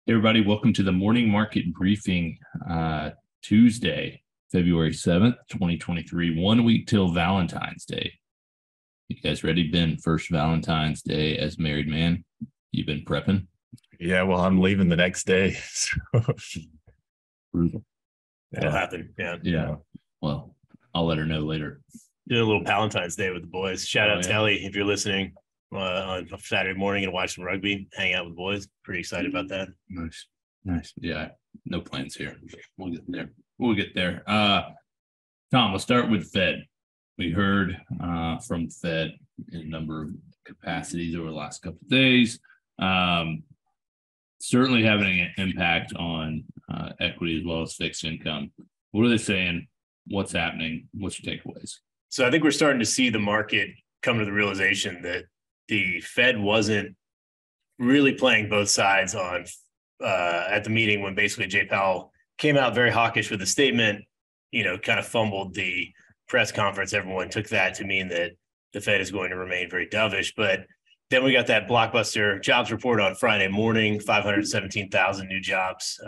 Hey everybody, welcome to the morning market briefing, Tuesday, February 7th, 2023, 1 week till Valentine's Day. You guys ready? Ben, first Valentine's Day as married man. You've been prepping? Yeah, well, I'm leaving the next day. Brutal. That'll happen. Yeah. Well, I'll let her know later. Doing a little Valentine's Day with the boys. Shout out to Ellie if you're listening on Saturday morning and watch some rugby, hang out with the boys. Pretty excited about that. Nice. Yeah, no plans here. We'll get there. Tom, let's start with Fed. We heard from Fed in a number of capacities over the last couple of days. Certainly having an impact on equity as well as fixed income. What are they saying? What's happening? What's your takeaways? So I think we're starting to see the market come to the realization that the Fed wasn't really playing both sides on at the meeting when basically Jay Powell came out very hawkish with a statement, kind of fumbled the press conference. Everyone took that to mean that the Fed is going to remain very dovish. But then we got that blockbuster jobs report on Friday morning, 517,000 new jobs.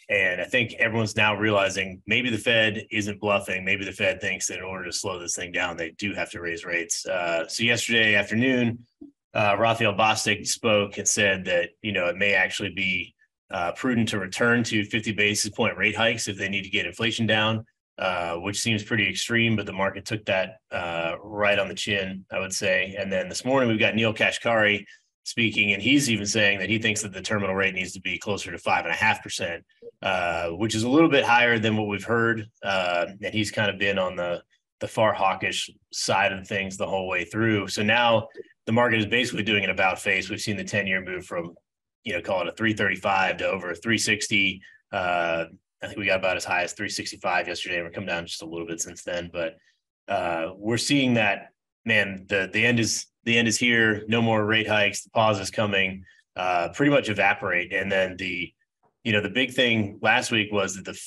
And I think everyone's now realizing maybe the Fed isn't bluffing. Maybe the Fed thinks that in order to slow this thing down, they do have to raise rates. So yesterday afternoon, Raphael Bostic spoke and said that, it may actually be prudent to return to 50 basis point rate hikes if they need to get inflation down, which seems pretty extreme, but the market took that right on the chin, I would say. And then this morning, we've got Neil Kashkari speaking, and he's even saying that he thinks that the terminal rate needs to be closer to 5.5%, which is a little bit higher than what we've heard. And he's kind of been on the far hawkish side of things the whole way through. So now the market is basically doing an about face. We've seen the 10-year move from, call it a 335 to over 360. I think we got about as high as 365 yesterday, and we're come down just a little bit since then. But we're seeing that, man, the end is here. No more rate hikes. The pause is coming. Pretty much evaporate. And then the big thing last week was that the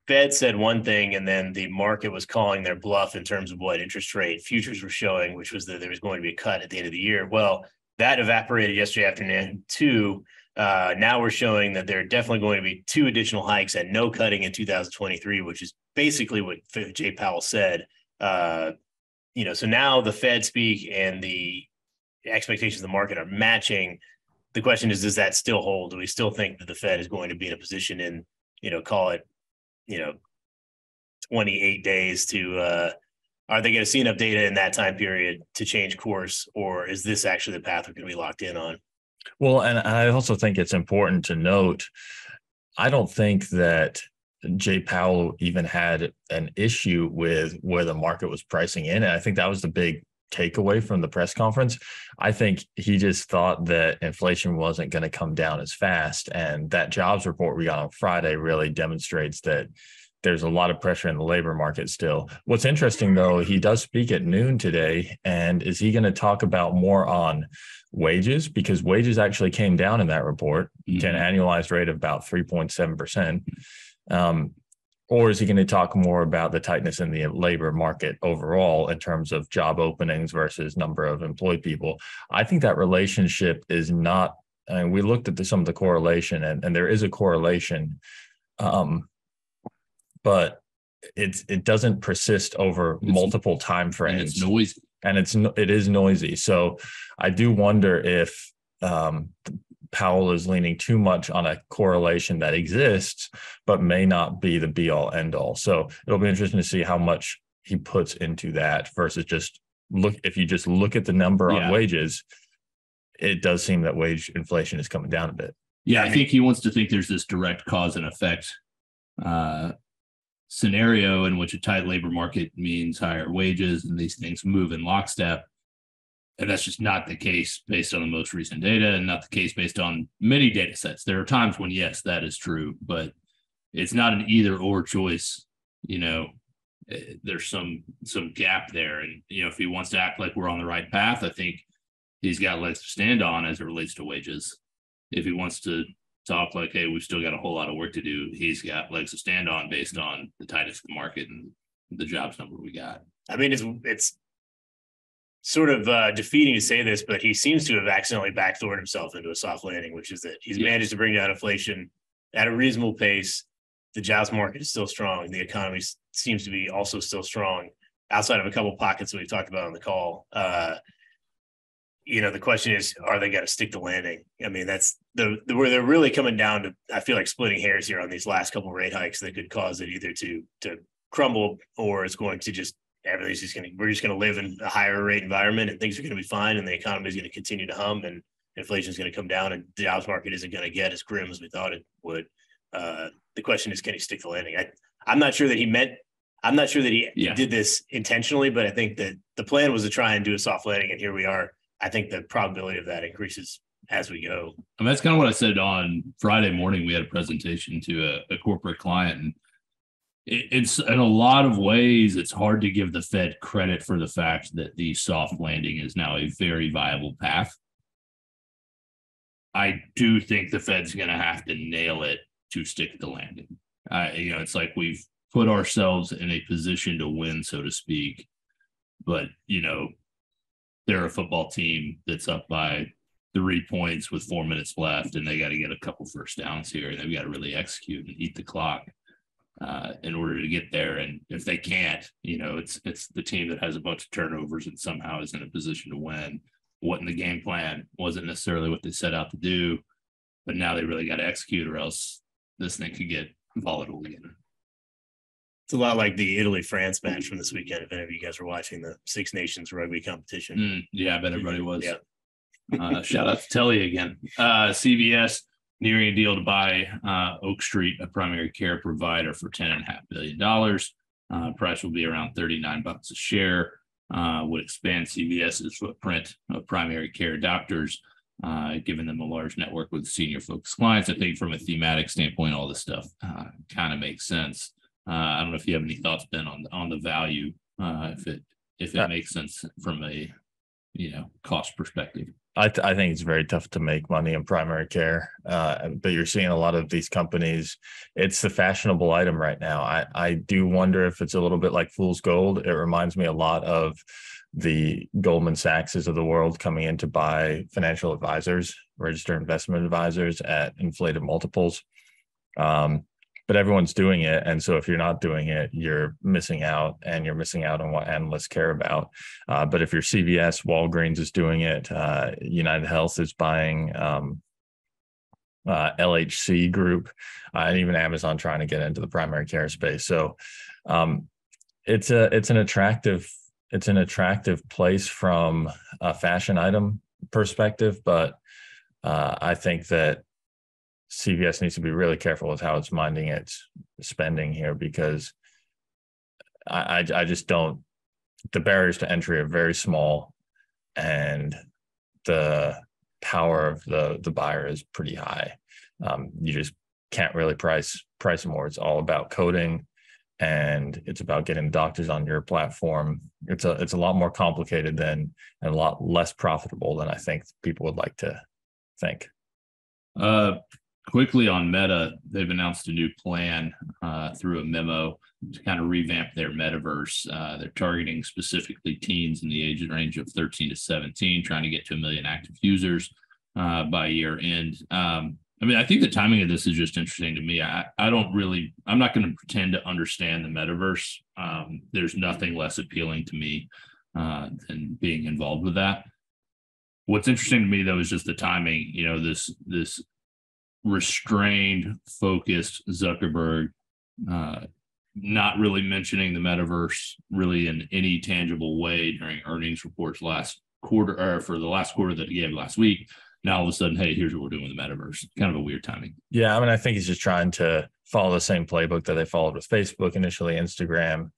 Fed said one thing, and then the market was calling their bluff in terms of what interest rate futures were showing, which was that there was going to be a cut at the end of the year. Well, that evaporated yesterday afternoon too. Now we're showing that there are definitely going to be 2 additional hikes and no cutting in 2023, which is basically what Jay Powell said. So now the Fed speak and the expectations of the market are matching. The question is, does that still hold? Do we still think that the Fed is going to be in a position in, call it, 28 days to, are they going to see enough data in that time period to change course, or is this actually the path we're going to be locked in on? Well, and I also think it's important to note, I don't think that Jay Powell even had an issue with where the market was pricing in. And I think that was the big takeaway from the press conference. I think he just thought that inflation wasn't going to come down as fast. And that jobs report we got on Friday really demonstrates that there's a lot of pressure in the labor market still. What's interesting, though, he does speak at noon today. And is he going to talk about more on wages? Because wages actually came down in that report to an annualized rate of about 3.7%. Or is he going to talk more about the tightness in the labor market overall in terms of job openings versus number of employed people? I think that relationship is not, we looked at some of the correlation and there is a correlation, but it doesn't persist over multiple time frames. And it's noisy. And it is noisy. So I do wonder if Powell is leaning too much on a correlation that exists, but may not be the be all end all. So it'll be interesting to see how much he puts into that versus if you just look at the number on wages, it does seem that wage inflation is coming down a bit. Yeah, I think he wants to think there's this direct cause and effect scenario in which a tight labor market means higher wages and these things move in lockstep. And that's just not the case based on the most recent data and not the case based on many data sets. There are times when, yes, that is true, but it's not an either or choice. There's some gap there. And, if he wants to act like we're on the right path, I think he's got legs to stand on as it relates to wages. If he wants to talk like, hey, we've still got a whole lot of work to do, he's got legs to stand on based on the tightness of the market and the jobs number we got. I mean, it's sort of defeating to say this, but he seems to have accidentally backdoored himself into a soft landing, which is that he's managed to bring down inflation at a reasonable pace. The jobs market is still strong. The economy seems to be also still strong outside of a couple of pockets that we've talked about on the call. The question is, are they going to stick the landing? I mean, that's where they're really coming down to, I feel like, splitting hairs here on these last couple of rate hikes that could cause it either to crumble, or it's going to just, we're just going to live in a higher rate environment and things are going to be fine and the economy is going to continue to hum and inflation is going to come down and the jobs market isn't going to get as grim as we thought it would. The question is, can he stick the landing? I'm not sure that he did this intentionally, but I think that the plan was to try and do a soft landing, and here we are. I think the probability of that increases as we go. And that's kind of what I said on Friday morning. We had a presentation to a corporate client, and it's in a lot of ways, it's hard to give the Fed credit for the fact that the soft landing is now a very viable path. I do think the Fed's going to have to nail it to stick the landing. It's like we've put ourselves in a position to win, so to speak. But, they're a football team that's up by 3 points with 4 minutes left, and they got to get a couple first downs here, and they've got to really execute and eat the clock in order to get there. And if they can't, it's the team that has a bunch of turnovers and somehow is in a position to win. What in the game plan wasn't necessarily what they set out to do, but now they really got to execute, or else this thing could get volatile again. It's a lot like the Italy-France match from this weekend, if any of you guys were watching the Six Nations rugby competition. Yeah, I bet everybody was. Yeah. Shout out to Telly again. CVS nearing a deal to buy Oak Street, a primary care provider, for $10.5 billion. Price will be around $39 a share. Would expand CVS's footprint of primary care doctors, giving them a large network with senior focused clients. I think from a thematic standpoint, all this stuff kind of makes sense. I don't know if you have any thoughts, Ben, on the value, if it makes sense from a cost perspective. I think it's very tough to make money in primary care, but you're seeing a lot of these companies. It's the fashionable item right now. I do wonder if it's a little bit like fool's gold. It reminds me a lot of the Goldman Sachs's of the world coming in to buy financial advisors, registered investment advisors at inflated multiples. But everyone's doing it. And so if you're not doing it, you're missing out, and you're missing out on what analysts care about. But if you're CVS, Walgreens is doing it. United Health is buying LHC Group, and even Amazon trying to get into the primary care space. So it's an attractive place from a fashion item perspective. But I think that CVS needs to be really careful with how it's minding its spending here, because I just don't. The barriers to entry are very small, and the power of the buyer is pretty high. You just can't really price more. It's all about coding, and it's about getting doctors on your platform. It's a lot more complicated and a lot less profitable than I think people would like to think. Quickly on Meta, they've announced a new plan through a memo to kind of revamp their metaverse. They're targeting specifically teens in the age range of 13 to 17, trying to get to 1 million active users by year end. I think the timing of this is just interesting to me. I'm not going to pretend to understand the metaverse. There's nothing less appealing to me than being involved with that. What's interesting to me, though, is just the timing. This restrained, focused Zuckerberg, not really mentioning the metaverse really in any tangible way during earnings reports last quarter, or for the last quarter that he gave last week. Now all of a sudden, hey, here's what we're doing with the metaverse. Kind of a weird timing. Yeah, I think he's just trying to follow the same playbook that they followed with Facebook, initially Instagram,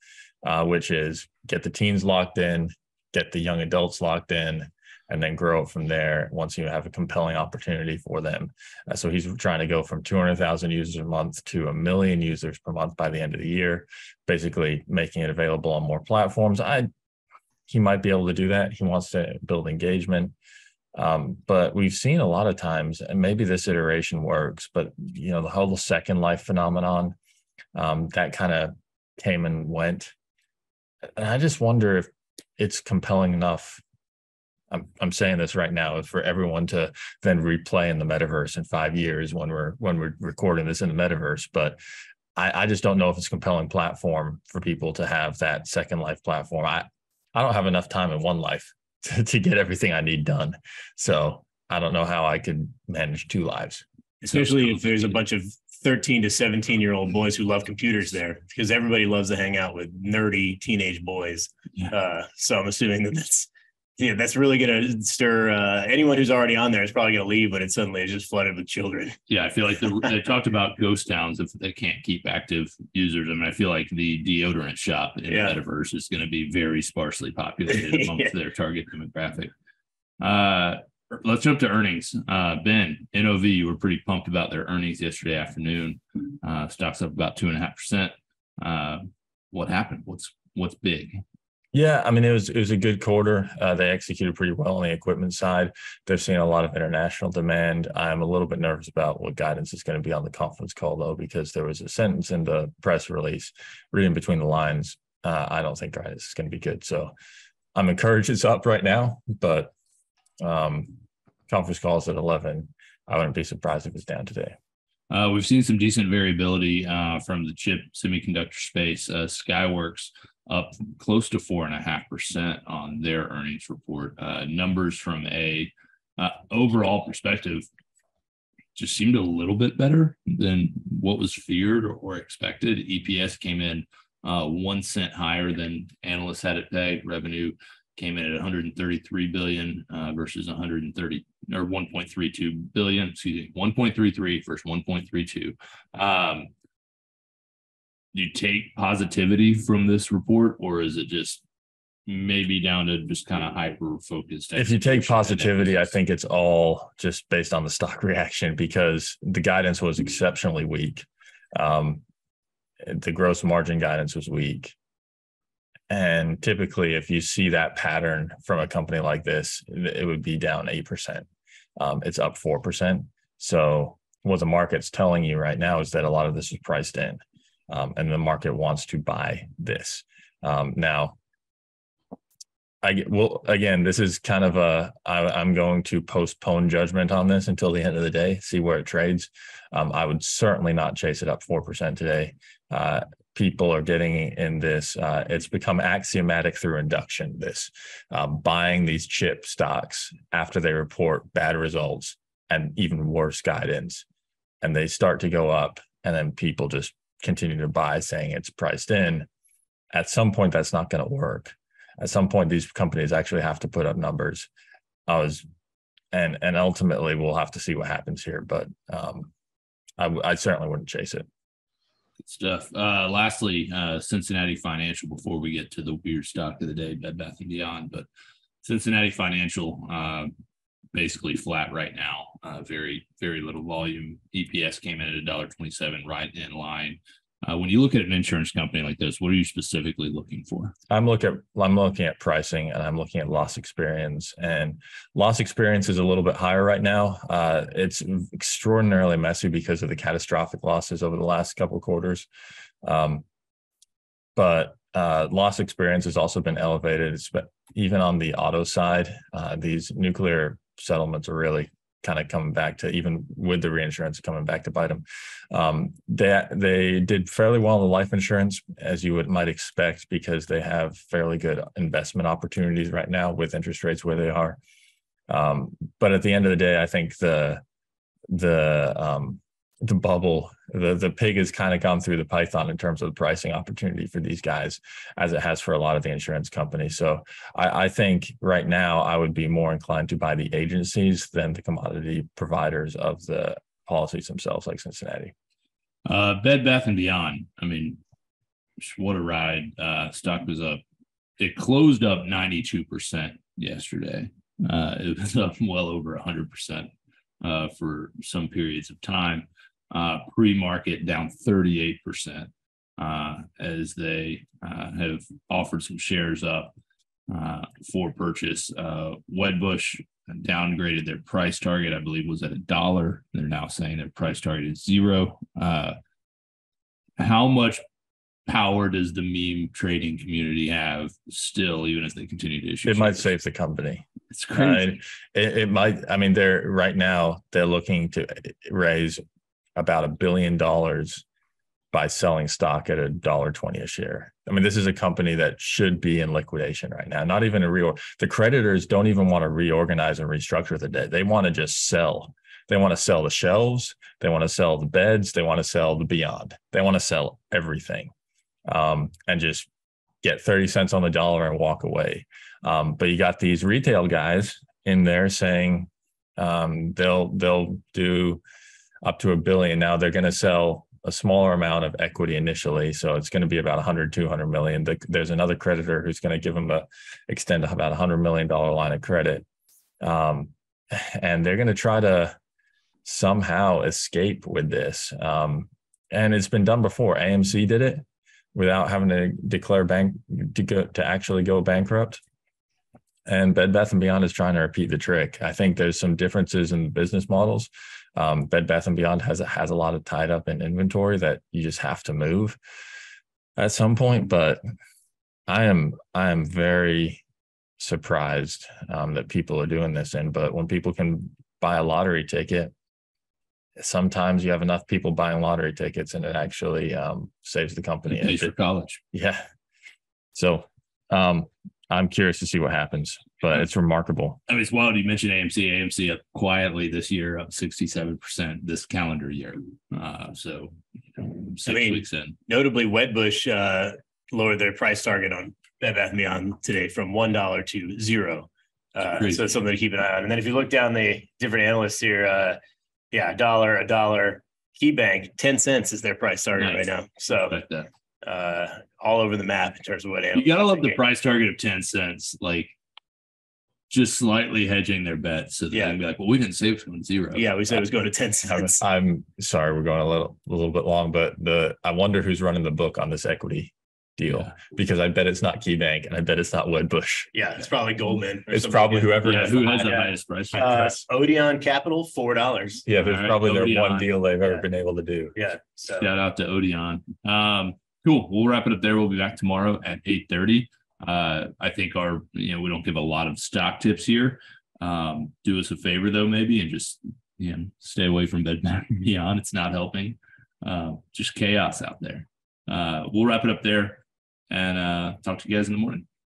which is get the teens locked in, get the young adults locked in, and then grow it from there once you have a compelling opportunity for them. So he's trying to go from 200,000 users a month to 1 million users per month by the end of the year, basically making it available on more platforms. He might be able to do that. He wants to build engagement. But we've seen a lot of times, and maybe this iteration works, but the whole Second Life phenomenon, that kind of came and went. And I just wonder if it's compelling enough I'm saying this right now for everyone to then replay in the metaverse in 5 years when we're recording this in the metaverse. But I just don't know if it's a compelling platform for people to have that second life platform. I don't have enough time in one life to get everything I need done. So I don't know how I could manage two lives. Especially if there's a bunch of 13 to 17-year-old boys who love computers there, because everybody loves to hang out with nerdy teenage boys. So I'm assuming that's really going to stir anyone who's already on there is probably going to leave, but it suddenly is just flooded with children. Yeah, I feel like they talked about ghost towns if they can't keep active users. I mean, I feel like the deodorant shop in the metaverse is going to be very sparsely populated amongst their target demographic. Let's jump to earnings. Ben, NOV, you were pretty pumped about their earnings yesterday afternoon. Stocks up about 2.5%. What happened? What's big? Yeah, I mean, it was a good quarter. They executed pretty well on the equipment side. They're seeing a lot of international demand. I'm a little bit nervous about what guidance is going to be on the conference call, though, because there was a sentence in the press release, reading between the lines. I don't think guidance is going to be good. So I'm encouraged it's up right now, but conference calls at 11. I wouldn't be surprised if it's down today. We've seen some decent variability from the chip semiconductor space. Skyworks up close to 4.5% on their earnings report. Numbers from a overall perspective just seemed a little bit better than what was feared or expected. EPS came in 1 cent higher than analysts had it pegged. Revenue came in at 133 billion versus 130 or 1.32 billion. Excuse me, 1.33 versus 1.32. Do you take positivity from this report, or is it just maybe down to just kind of hyper focused? If you take positivity, I think it's all just based on the stock reaction, because the guidance was exceptionally weak. The gross margin guidance was weak. And typically, if you see that pattern from a company like this, it would be down 8%. It's up 4%. So what the market's telling you right now is that a lot of this is priced in. And the market wants to buy this. Now, again, this is kind of I'm going to postpone judgment on this until the end of the day, see where it trades. I would certainly not chase it up 4% today. People are getting in this. It's become axiomatic through induction, this buying these chip stocks after they report bad results and even worse guidance. And they start to go up, and then people just continue to buy, saying it's priced in. At some point, that's not going to work. At some point, these companies actually have to put up numbers. And ultimately, we'll have to see what happens here. But I certainly wouldn't chase it. Good stuff. Lastly, Cincinnati Financial, before we get to the weird stock of the day, Bed Bath & Beyond. But Cincinnati Financial, basically flat right now. Very, very little volume. EPS came in at $1.27, right in line. When you look at an insurance company like this, what are you specifically looking for? I'm looking at pricing, and I'm looking at loss experience. And loss experience is a little bit higher right now. It's extraordinarily messy because of the catastrophic losses over the last couple of quarters. But loss experience has also been elevated, even on the auto side. These nuclear settlements are really kind of coming back to, even with the reinsurance coming back to bite them. They did fairly well in the life insurance, as you might expect, because they have fairly good investment opportunities right now with interest rates where they are. But at the end of the day, I think the bubble, the pig has kind of gone through the python in terms of the pricing opportunity for these guys, as it has for a lot of the insurance companies. So I think right now I would be more inclined to buy the agencies than the commodity providers of the policies themselves, like Cincinnati. Bed Bath & Beyond. I mean, what a ride. Stock was up. It closed up 92% yesterday. It was up well over 100% for some periods of time. Pre-market down 38% as they have offered some shares up for purchase. Wedbush downgraded their price target, I believe was at $1. They're now saying their price target is $0. How much power does the meme trading community have still, even if they continue to issue? It might save the company. It's crazy. It might. I mean, they're looking to raise about $1 billion by selling stock at $1.20 a share. I mean, this is a company that should be in liquidation right now. Not even a reorg. The creditors don't even want to reorganize and restructure the debt. They want to just sell. They want to sell the shelves. They want to sell the beds. They want to sell the beyond. They want to sell everything, and just get 30 cents on the dollar and walk away. But you got these retail guys in there saying they'll do up to $1 billion. Now they're going to sell a smaller amount of equity initially, so it's going to be about 100-200 million. There's another creditor who's going to give them extend about $100 million line of credit, and they're going to try to somehow escape with this. And it's been done before. AMC did it without having to declare to actually go bankrupt. And Bed Bath & Beyond is trying to repeat the trick. I think there's some differences in business models. Bed Bath & Beyond has a lot of tied up in inventory that you just have to move at some point. But I am very surprised that people are doing this. But when people can buy a lottery ticket, sometimes you have enough people buying lottery tickets and it actually saves the company. It pays for college. Yeah. So I'm curious to see what happens, but it's remarkable. I mean, it's wild. You mentioned AMC. AMC up quietly this year, up 67% this calendar year. So 6 weeks in. Notably, Wedbush lowered their price target on Bed Bath & Beyond today from $1 to $0. So it's something to keep an eye on. And then if you look down the different analysts here, $1, $1. KeyBank, 10 cents is their price target right now. So all over the map in terms of what you gotta love the price target of 10 cents, like just slightly hedging their bet so that they can be like, well, we didn't say it was going to 0. Yeah, we said it was going to 10 cents. I'm sorry, we're going a little bit long, but I wonder who's running the book on this equity deal, because I bet it's not KeyBank and I bet it's not Wedbush. Yeah, it's probably Goldman. It's probably whoever who has the highest price. Odeon Capital, $4. Yeah, there's probably their one deal they've ever been able to do. Yeah. So. Shout out to Odeon. Cool. We'll wrap it up there. We'll be back tomorrow at 8:30. I think we don't give a lot of stock tips here. Do us a favor though, maybe, and just stay away from Bed Bath & Beyond. It's not helping. Just chaos out there. We'll wrap it up there and talk to you guys in the morning.